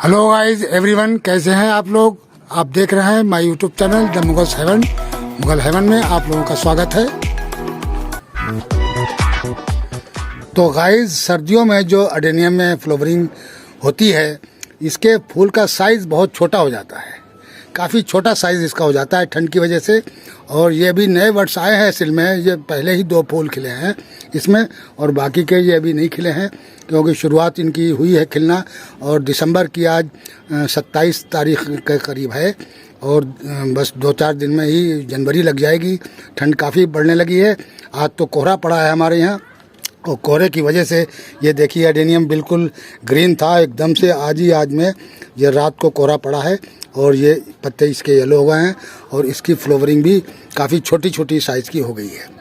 Hello guys everyone, कैसे हैं आप लोग। आप देख रहे हैं my YouTube channel the Mughal heaven में आप लोगों का स्वागत है। तो गाइस, सर्दियों में जो अडेनियम में फ्लावरिंग होती है, इसके फूल का साइज़ बहुत छोटा हो जाता है। काफ़ी छोटा साइज़ इसका हो जाता है ठंड की वजह से। और ये अभी नए वर्ड्स आए हैं असल में, ये पहले ही 2 फूल खिले हैं इसमें, और बाकी के ये अभी नहीं खिले हैं क्योंकि शुरुआत इनकी हुई है खिलना। और दिसंबर की आज 27 तारीख के करीब है, और बस 2-4 दिन में ही जनवरी लग जाएगी। ठंड काफ़ी बढ़ने लगी है। आज तो कोहरा पड़ा है हमारे यहाँ, और कोहरे की वजह से ये देखिए अडेनियम बिल्कुल ग्रीन था एकदम से। आज में ये रात को कोहरा पड़ा है और ये पत्ते इसके येलो हो गए हैं, और इसकी फ्लावरिंग भी काफ़ी छोटी छोटी साइज़ की हो गई है।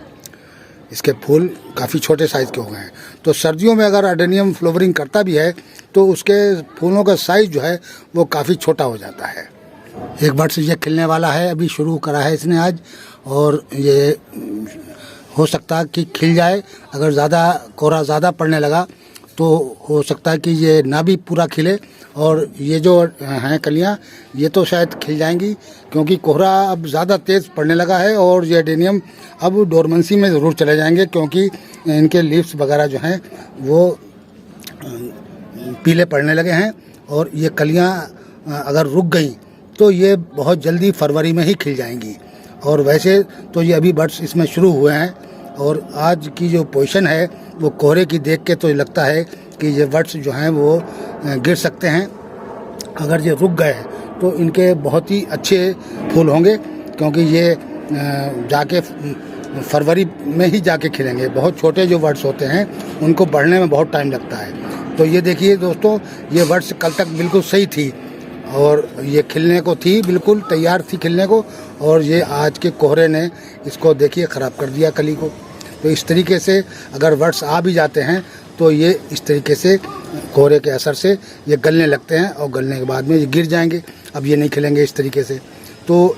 इसके फूल काफ़ी छोटे साइज़ के हो गए हैं। तो सर्दियों में अगर अडेनियम फ्लावरिंग करता भी है तो उसके फूलों का साइज़ जो है वो काफ़ी छोटा हो जाता है। एक बार से ये खिलने वाला है, अभी शुरू करा है इसने आज, और ये हो सकता है कि खिल जाए। अगर ज़्यादा कोहरा ज़्यादा पड़ने लगा तो हो सकता है कि ये ना भी पूरा खिले, और ये जो हैं कलियां ये तो शायद खिल जाएंगी क्योंकि कोहरा अब ज़्यादा तेज़ पड़ने लगा है। और ये अडेनियम अब डोरमेंसी में ज़रूर चले जाएंगे क्योंकि इनके लीव्स वगैरह जो हैं वो पीले पड़ने लगे हैं। और ये कलियां अगर रुक गई तो ये बहुत जल्दी फरवरी में ही खिल जाएंगी। और वैसे तो ये अभी बड्स इसमें शुरू हुए हैं, और आज की जो पोजीशन है वो कोहरे की देख के तो लगता है कि ये बड्स जो हैं वो गिर सकते हैं। अगर ये रुक गए तो इनके बहुत ही अच्छे फूल होंगे, क्योंकि ये जाके फरवरी में ही जाके खिलेंगे। बहुत छोटे जो बड्स होते हैं उनको बढ़ने में बहुत टाइम लगता है। तो ये देखिए दोस्तों, ये बड्स कल तक बिल्कुल सही थी और ये खिलने को थी, बिल्कुल तैयार थी खिलने को, और ये आज के कोहरे ने इसको देखिए ख़राब कर दिया कली को। तो इस तरीके से अगर वर्ड्स आ भी जाते हैं तो ये इस तरीके से कोहरे के असर से ये गलने लगते हैं, और गलने के बाद में ये गिर जाएंगे। अब ये नहीं खिलेंगे इस तरीके से। तो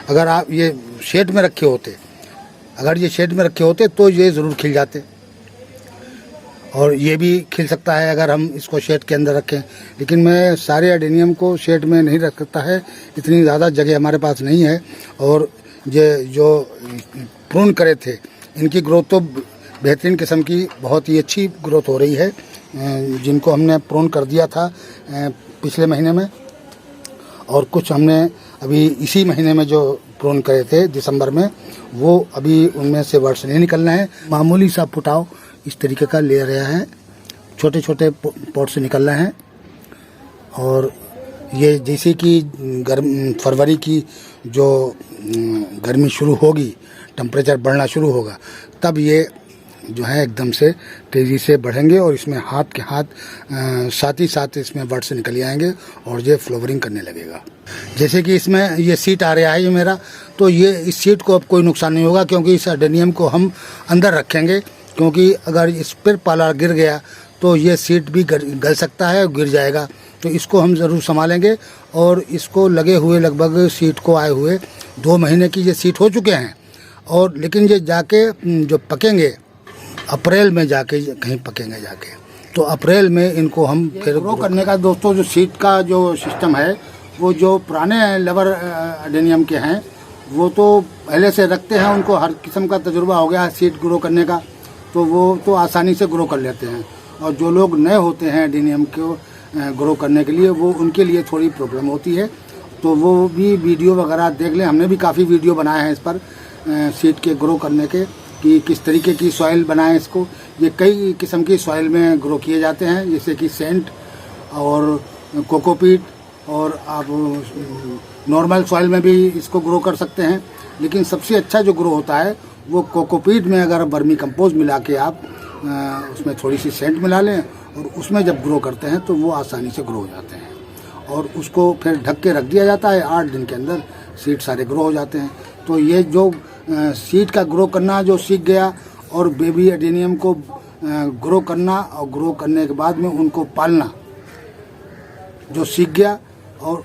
अगर आप ये शेड में रखे होते तो ये ज़रूर खिल जाते, और ये भी खिल सकता है अगर हम इसको शेड के अंदर रखें। लेकिन मैं सारे अडेनियम को शेड में नहीं रख सकता है, इतनी ज़्यादा जगह हमारे पास नहीं है। और ये जो प्रून करे थे इनकी ग्रोथ तो बेहतरीन किस्म की बहुत ही अच्छी ग्रोथ हो रही है। जिनको हमने प्रून कर दिया था पिछले महीने में, और कुछ हमने अभी इसी महीने में जो प्रून करे थे दिसंबर में, वो अभी उनमें से वर्ड्स नहीं निकलना है। मामूली सा फुटाव इस तरीके का ले रहा है, छोटे छोटे पॉट से निकल रहे हैं। और ये जैसे कि फरवरी की जो गर्मी शुरू होगी, टेम्परेचर बढ़ना शुरू होगा, तब ये जो है एकदम से तेज़ी से बढ़ेंगे, और इसमें हाथ के हाथ साथ ही साथ इसमें बर्ड्स निकल आएंगे और ये फ्लावरिंग करने लगेगा। जैसे कि इसमें ये सीट आ रहा है ये मेरा, तो ये इस सीट को अब कोई नुकसान नहीं होगा क्योंकि इस अडेनियम को हम अंदर रखेंगे, क्योंकि अगर इस पर पाला गिर गया तो ये सीट भी गल सकता है और गिर जाएगा। तो इसको हम ज़रूर संभालेंगे, और इसको लगे हुए लगभग सीट को आए हुए 2 महीने की ये सीट हो चुके हैं। और लेकिन ये जाके जो पकेंगे अप्रैल में जाके कहीं पकेंगे जाके, तो अप्रैल में इनको हम फिर ग्रो करने का दोस्तों जो सीट का जो सिस्टम है, वो जो पुराने लवर अडेनियम के हैं वो तो पहले से रखते हैं, उनको हर किस्म का तजुर्बा हो गया है सीट ग्रो करने का, तो वो तो आसानी से ग्रो कर लेते हैं। और जो लोग नए होते हैं अडेनियम को ग्रो करने के लिए, वो उनके लिए थोड़ी प्रॉब्लम होती है। तो वो भी वीडियो वगैरह देख लें, हमने भी काफ़ी वीडियो बनाए हैं इस पर सीड के ग्रो करने के, कि किस तरीके की सॉइल बनाएं इसको। ये कई किस्म की सॉइल में ग्रो किए जाते हैं, जैसे कि सेंट और कोकोपीट, और आप नॉर्मल सॉइल में भी इसको ग्रो कर सकते हैं। लेकिन सबसे अच्छा जो ग्रो होता है वो कोकोपीट में अगर वर्मी कंपोस्ट मिला के आप उसमें थोड़ी सी सेंट मिला लें, और उसमें जब ग्रो करते हैं तो वो आसानी से ग्रो हो जाते हैं। और उसको फिर ढक के रख दिया जाता है, 8 दिन के अंदर सीड सारे ग्रो हो जाते हैं। तो ये जो सीड का ग्रो करना जो सीख गया, और बेबी अडेनियम को ग्रो करना, और ग्रो करने के बाद में उनको पालना जो सीख गया, और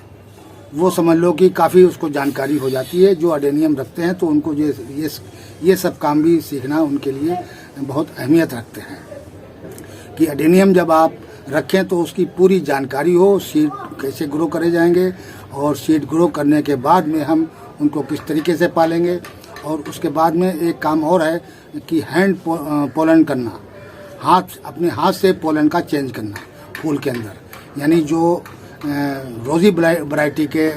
वो समझ लो कि काफ़ी उसको जानकारी हो जाती है। जो अडेनियम रखते हैं तो उनको ये सब काम भी सीखना उनके लिए बहुत अहमियत रखते हैं। कि अडेनियम जब आप रखें तो उसकी पूरी जानकारी हो, सीड कैसे ग्रो करे जाएंगे और सीड ग्रो करने के बाद में हम उनको किस तरीके से पालेंगे। और उसके बाद में एक काम और है कि हैंड पोलन करना, अपने हाथ से पोलन का चेंज करना फूल के अंदर। यानी जो रोजी वैरायटी के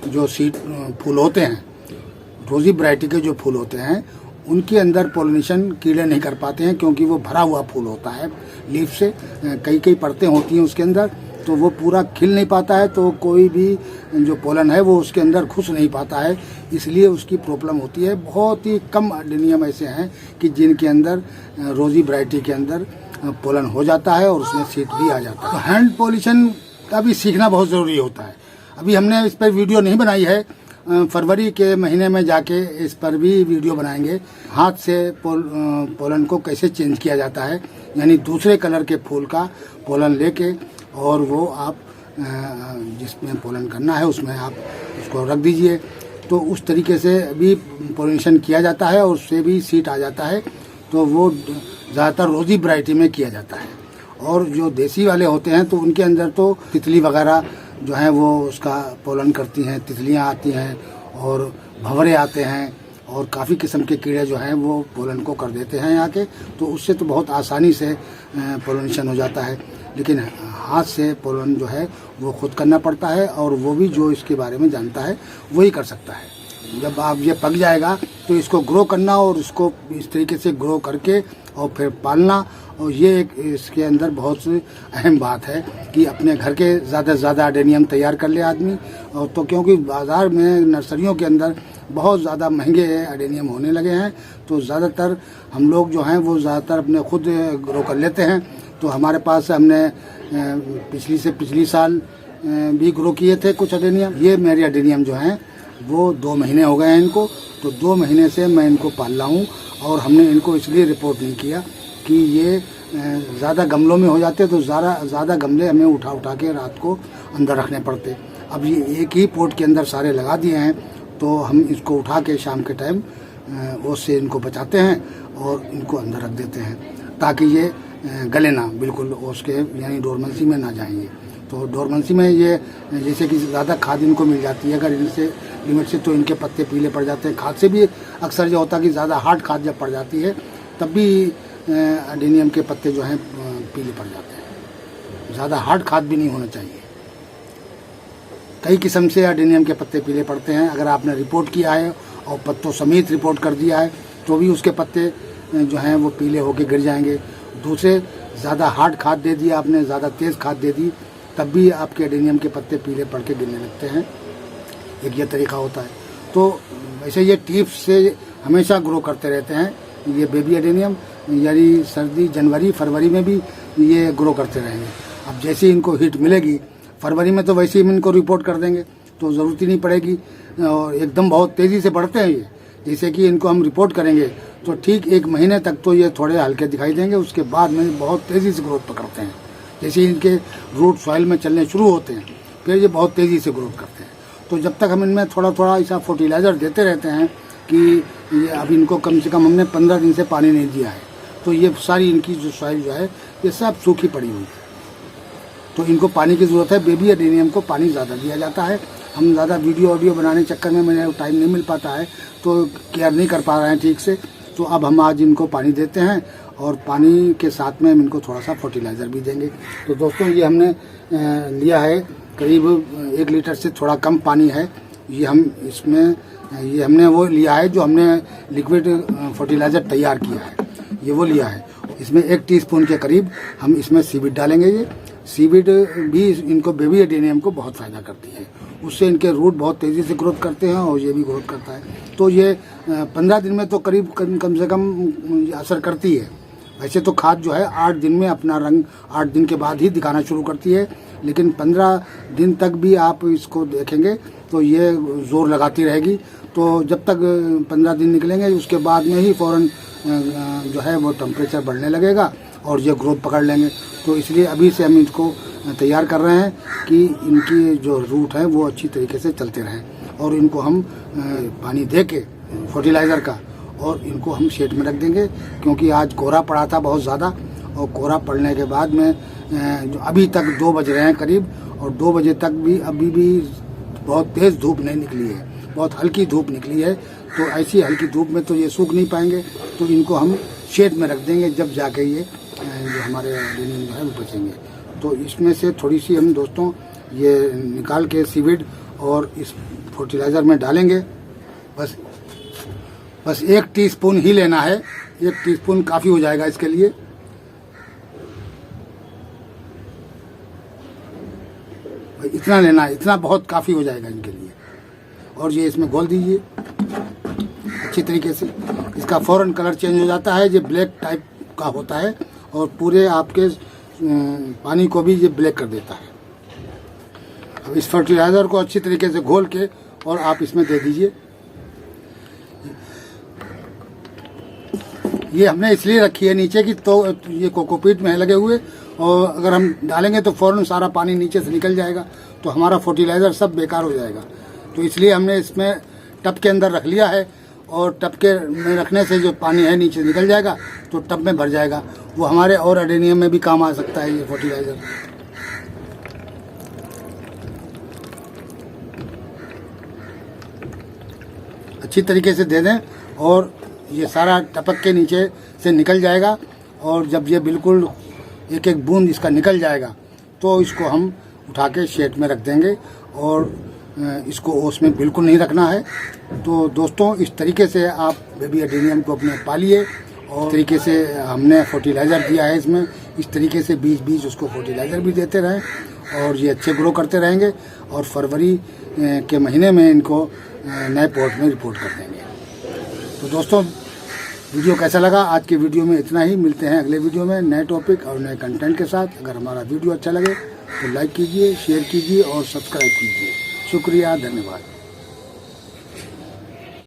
जो सीड फूल होते हैं, रोजी वैरायटी के जो फूल होते हैं उनके अंदर पोलिनेशन कीड़े नहीं कर पाते हैं, क्योंकि वो भरा हुआ फूल होता है लीफ से, कई परतें होती हैं उसके अंदर, तो वो पूरा खिल नहीं पाता है, तो कोई भी जो पोलन है वो उसके अंदर घुस नहीं पाता है, इसलिए उसकी प्रॉब्लम होती है। बहुत ही कम अडेनियम ऐसे हैं कि जिनके अंदर रोजी वैरायटी के अंदर पोलन हो जाता है और उसमें सीड भी आ जाता है। तो हैंड पोलिनेशन का भी सीखना बहुत ज़रूरी होता है। अभी हमने इस पर वीडियो नहीं बनाई है, फरवरी के महीने में जाके इस पर भी वीडियो बनाएंगे। हाथ से पोलन को कैसे चेंज किया जाता है, यानी दूसरे कलर के फूल का पोलन लेके और वो आप जिसमें पोलन करना है उसमें आप उसको रख दीजिए, तो उस तरीके से भी पोलिनेशन किया जाता है और उससे भी सीड आ जाता है। तो वो ज़्यादातर रोजी वैरायटी में किया जाता है। और जो देसी वाले होते हैं तो उनके अंदर तो तितली वगैरह जो है वो उसका पोलन करती हैं, तितलियां आती हैं और भंवरे आते हैं और काफ़ी किस्म के कीड़े जो हैं वो पोलन को कर देते हैं यहाँ के, तो उससे तो बहुत आसानी से पोलिनेशन हो जाता है। लेकिन हाथ से पोलन जो है वो खुद करना पड़ता है और वो भी जो इसके बारे में जानता है वही कर सकता है। जब आप ये पक जाएगा तो इसको ग्रो करना और इसको इस तरीके से ग्रो करके और फिर पालना, और ये एक इसके अंदर बहुत अहम बात है कि अपने घर के ज़्यादा से ज़्यादा अडेनियम तैयार कर ले आदमी। और तो क्योंकि बाज़ार में नर्सरियों के अंदर बहुत ज़्यादा महंगे अडेनियम होने लगे हैं, तो ज़्यादातर हम लोग जो हैं वो ज़्यादातर अपने खुद ग्रो कर लेते हैं। तो हमारे पास हमने पिछली साल भी ग्रो किए थे कुछ अडेनियम। ये मेरे अडेनियम जो हैं वो 2 महीने हो गए हैं इनको, तो 2 महीने से मैं इनको पाल रहा हूँ। और हमने इनको इसलिए रिपोर्ट नहीं किया कि ये ज़्यादा गमलों में हो जाते तो ज़्यादा गमले हमें उठा के रात को अंदर रखने पड़ते। अब ये एक ही पोट के अंदर सारे लगा दिए हैं, तो हम इसको उठा के शाम के टाइम उससे इनको बचाते हैं और इनको अंदर रख देते हैं ताकि ये गले ना बिल्कुल उसके, यानी डोरमेंसी में ना जाएंगे। तो डोरमेंसी में ये जैसे कि ज़्यादा खाद इनको मिल जाती है अगर इनसे लिमिट से, तो इनके पत्ते पीले पड़ जाते हैं। खाद से भी अक्सर जो होता है कि ज़्यादा हार्ड खाद जब पड़ जाती है तब भी अडेनियम के पत्ते जो हैं पीले पड़ जाते हैं। ज़्यादा हार्ड खाद भी नहीं होना चाहिए। कई किस्म से अडेनियम के पत्ते पीले पड़ते हैं। अगर आपने रिपोर्ट किया है और पत्तों समेत रिपोर्ट कर दिया है तो भी उसके पत्ते जो हैं वो पीले होके गिर जाएंगे। दूसरे ज़्यादा हार्ड खाद दे दिया आपने, ज़्यादा तेज़ खाद दे दी, तब भी आपके अडेनियम के पत्ते पीले पड़ के गिरने लगते हैं। एक ये तरीका होता है। तो वैसे ये टिप्स से हमेशा ग्रो करते रहते हैं ये बेबी अडेनियम, यानी सर्दी जनवरी फरवरी में भी ये ग्रो करते रहेंगे। अब जैसे इनको हीट मिलेगी फरवरी में तो वैसे ही हम इनको रिपोर्ट कर देंगे, तो ज़रूरत ही नहीं पड़ेगी। और एकदम बहुत तेज़ी से बढ़ते हैं ये, जैसे कि इनको हम रिपोर्ट करेंगे तो ठीक 1 महीने तक तो ये थोड़े हल्के दिखाई देंगे, उसके बाद में बहुत तेज़ी से ग्रोथ पकड़ते हैं। जैसे इनके रूट सॉइल में चलने शुरू होते हैं फिर ये बहुत तेज़ी से ग्रोथ करते हैं। तो जब तक हम इनमें थोड़ा थोड़ा ऐसा फर्टिलाइज़र देते रहते हैं कि ये अभी इनको कम से कम हमने 15 दिन से पानी नहीं दिया है, तो ये सारी इनकी जो सॉइल जो है ये सब सूखी पड़ी हुई है, तो इनको पानी की ज़रूरत है। बेबी अडेनियम को पानी ज़्यादा दिया जाता है। हम ज़्यादा वीडियो ऑडियो बनाने चक्कर में मैंने टाइम नहीं मिल पाता है तो केयर नहीं कर पा रहे हैं ठीक से। तो अब हम आज इनको पानी देते हैं और पानी के साथ में हम इनको थोड़ा सा फर्टिलाइज़र भी देंगे। तो दोस्तों ये हमने लिया है करीब 1 लीटर से थोड़ा कम पानी है ये। ये हमने वो लिया है जो हमने लिक्विड फर्टिलाइज़र तैयार किया है, ये वो लिया है। इसमें 1 टीस्पून के करीब हम इसमें सीविड डालेंगे। ये सीविड भी इनको बेबी अडेनियम को बहुत फ़ायदा करती है, उससे इनके रूट बहुत तेज़ी से ग्रोथ करते हैं और ये भी ग्रोथ करता है। तो ये 15 दिन में तो करीब कम से कम असर करती है। वैसे तो खाद जो है 8 दिन में अपना रंग 8 दिन के बाद ही दिखाना शुरू करती है, लेकिन 15 दिन तक भी आप इसको देखेंगे तो ये ज़ोर लगाती रहेगी। तो जब तक 15 दिन निकलेंगे उसके बाद में ही फ़ौरन जो है वो टेम्परेचर बढ़ने लगेगा और ये ग्रोथ पकड़ लेंगे। तो इसलिए अभी से हम इसको तैयार कर रहे हैं कि इनकी जो रूट है वो अच्छी तरीके से चलते रहें। और इनको हम पानी दे के फर्टिलाइज़र का और इनको हम शेड में रख देंगे, क्योंकि आज कोहरा पड़ा था बहुत ज़्यादा और कोहरा पड़ने के बाद में जो अभी तक 2 बज रहे हैं करीब, और 2 बजे तक भी अभी भी बहुत तेज़ धूप नहीं निकली है, बहुत हल्की धूप निकली है। तो ऐसी हल्की धूप में तो ये सूख नहीं पाएंगे, तो इनको हम शेड में रख देंगे, जब जाके ये जो हमारे एडेनियम जो है वो बचेंगे। तो इसमें से थोड़ी सी हम दोस्तों ये निकाल के सीविड और इस फर्टिलाइज़र में डालेंगे। बस 1 टीस्पून ही लेना है, 1 टीस्पून काफ़ी हो जाएगा इसके लिए। इतना लेना है, इतना बहुत काफ़ी हो जाएगा इनके लिए। और ये इसमें घोल दीजिए अच्छी तरीके से। इसका फ़ौरन कलर चेंज हो जाता है, ये ब्लैक टाइप का होता है और पूरे आपके पानी को भी ये ब्लैक कर देता है। अब इस फर्टिलाइज़र को अच्छी तरीके से घोल के और आप इसमें दे दीजिए। ये हमने इसलिए रखी है नीचे की, तो ये कोकोपीट में है लगे हुए, और अगर हम डालेंगे तो फ़ौरन सारा पानी नीचे से निकल जाएगा, तो हमारा फर्टिलाइज़र सब बेकार हो जाएगा। तो इसलिए हमने इसमें टब के अंदर रख लिया है, और टब के में रखने से जो पानी है नीचे निकल जाएगा, तो टब में भर जाएगा। वो हमारे और एडेनियम में भी काम आ सकता है ये फर्टिलाइज़र। अच्छी तरीके से दे दें और ये सारा टपक के नीचे से निकल जाएगा। और जब ये बिल्कुल एक एक बूंद इसका निकल जाएगा, तो इसको हम उठा के शेड में रख देंगे, और इसको ओस में बिल्कुल नहीं रखना है। तो दोस्तों इस तरीके से आप बेबी एडेनियम को अपने पालिए, और तरीके से हमने फर्टिलाइज़र दिया है इसमें, इस तरीके से बीच उसको फर्टिलाइज़र भी देते रहें, और ये अच्छे ग्रो करते रहेंगे। और फरवरी के महीने में इनको नए पॉट में रिपोर्ट कर देंगे। तो दोस्तों वीडियो कैसा लगा? आज के वीडियो में इतना ही। मिलते हैं अगले वीडियो में नए टॉपिक और नए कंटेंट के साथ। अगर हमारा वीडियो अच्छा लगे तो लाइक कीजिए, शेयर कीजिए और सब्सक्राइब कीजिए। शुक्रिया, धन्यवाद।